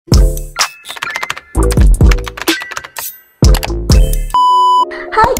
Hi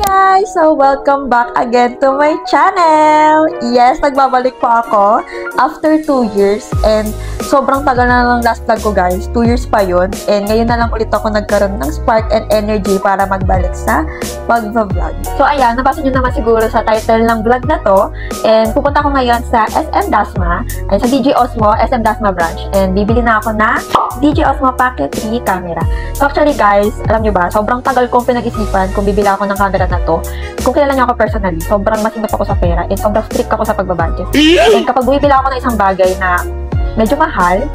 guys! So, welcome back again to my channel! Yes, nagbabalik po ako after 2 years and sobrang tagal na ng last vlog ko guys. 2 years pa yun and ngayon na lang ulit ako nagkaroon ng spark and energy para magbalik sa pag-vlog. So, ayan, nabasa nyo naman siguro sa title ng vlog na to and pupunta ko ngayon sa SM Dasma ay sa DJ Osmo, SM Dasma branch and bibili na ako na DJ Osmo Pocket 3 camera. So, actually guys, alam nyo ba, sobrang tagal kong pinag-isipan kung bibili ako ng camera na to. Kung kilala niyo ako personally, sobrang masinop ako sa pera and sobrang strict ako sa pagbabudget. And kapag bumibili ako ng isang bagay na medyo mahal,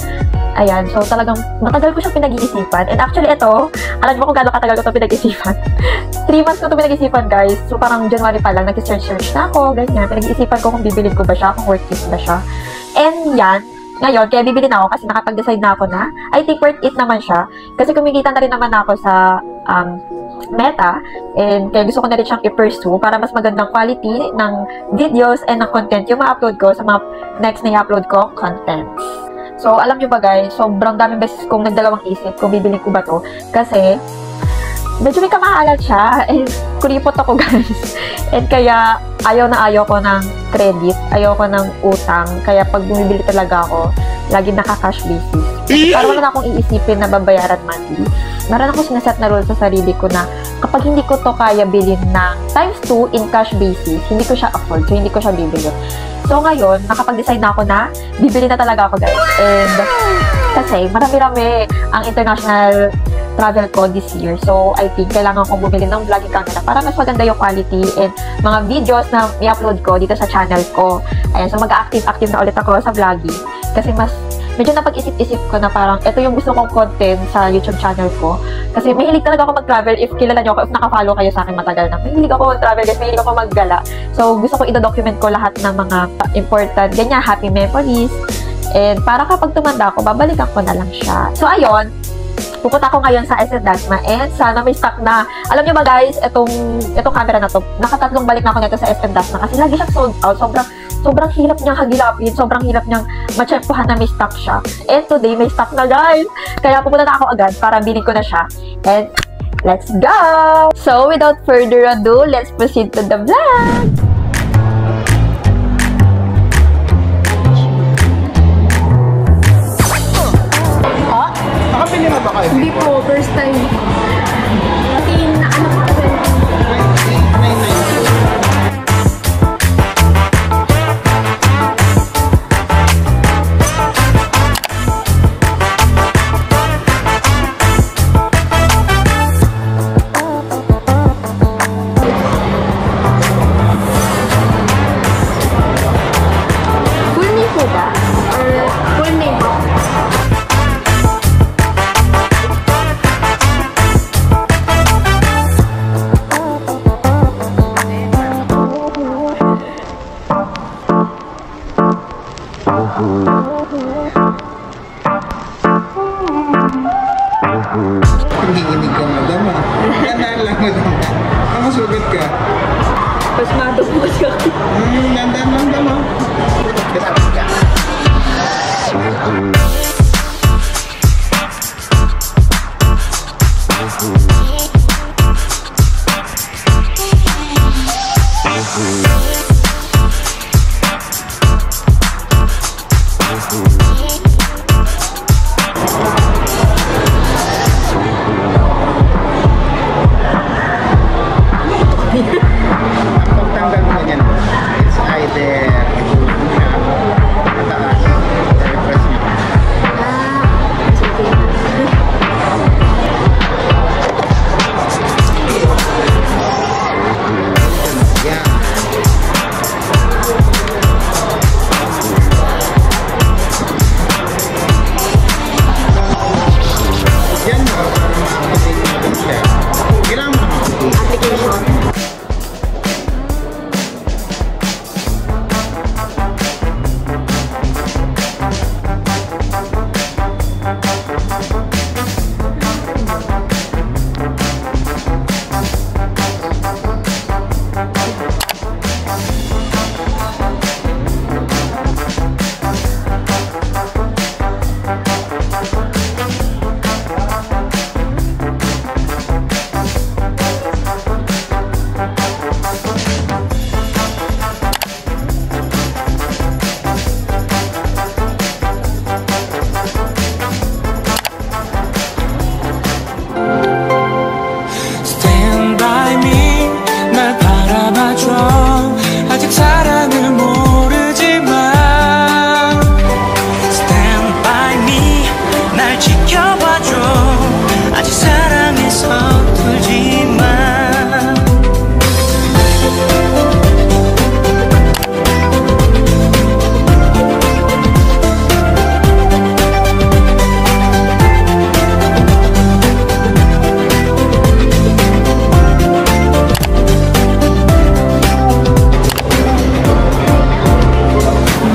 ayan, so talagang matagal ko siyang pinag-iisipan. And actually ito, alam niyo kung gaano katagal ko ito pinag-isipan. 3 months ko ito pinag-isipan guys. So parang January pa lang, nag-search na ako, ganyan. Pinag-iisipan ko kung bibilin ko ba siya, kung worth it ba siya. And yan, ngayon, kaya bibili na ako kasi nakapag-decide na ako na I think worth it naman siya. Kasi kumikita na rin naman ako sa Meta and kaya gusto ko na rin siyang i-pursue para mas magandang quality ng videos and ng content yung ma-upload ko sa mga next na i-upload ko content. So, alam nyo ba guys, sobrang daming beses kong nagdalawang isip kung bibili ko ba to kasi medyo may kamahalan siya and kuripot ako guys. And kaya ayaw na ayaw ko ng credit, ayaw ko ng utang, kaya pag bumibili talaga ako, lagi naka-cash basis. Para wala na akong iisipin na babayaran monthly. Meron akong sinaset na rule sa sarili ko na kapag hindi ko to kaya bilhin ng times 2 in cash basis, hindi ko siya afford, so hindi ko siya bibili. So ngayon, nakapag-decide na ako na bibili na talaga ako guys. And kasi marami-rami ang international travel ko this year. So I think kailangan kong bumili ng vlogging camera para mas maganda yung quality and mga videos na i-upload ko dito sa channel ko. Ayan, so mag-active-active na ulit ako sa vlogging kasi mas medyo napag-isip-isip ko na parang ito yung gusto kong content sa YouTube channel ko. Kasi mahilig talaga ako mag-travel. If kilala nyo ako, if nakafollow kayo sa akin matagal na, mahilig ako mag-travel guys, mahilig ako maggala. So, gusto ko i-document ko lahat ng mga important, ganyan, happy memories. And para kapag tumanda ako, babalikan ko na lang siya. So, ayun, pupunta ako ngayon sa SM Dasma and sana may stock na. Alam nyo ba guys, itong camera na to, nakatatlong balik na ako nito sa SM Dasma kasi lagi siyang sold out. Sobrang hirap niyang hagilapin, sobrang hirap niyang matsyempohan na may stock siya. And today, may stock na guys. Kaya pupunta na ako agad para bilhin ko na siya. And let's go! So, without further ado, let's proceed to the vlog! Nakapili na ba kayo? Hindi po, first time. Kasi naanak ko rin. Full name po ba? Or full name po? 지켜봐줘 아직 사랑에 서툴지만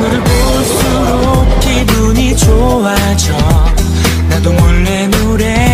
너를 볼수록 기분이 좋아져 나도 몰래 노래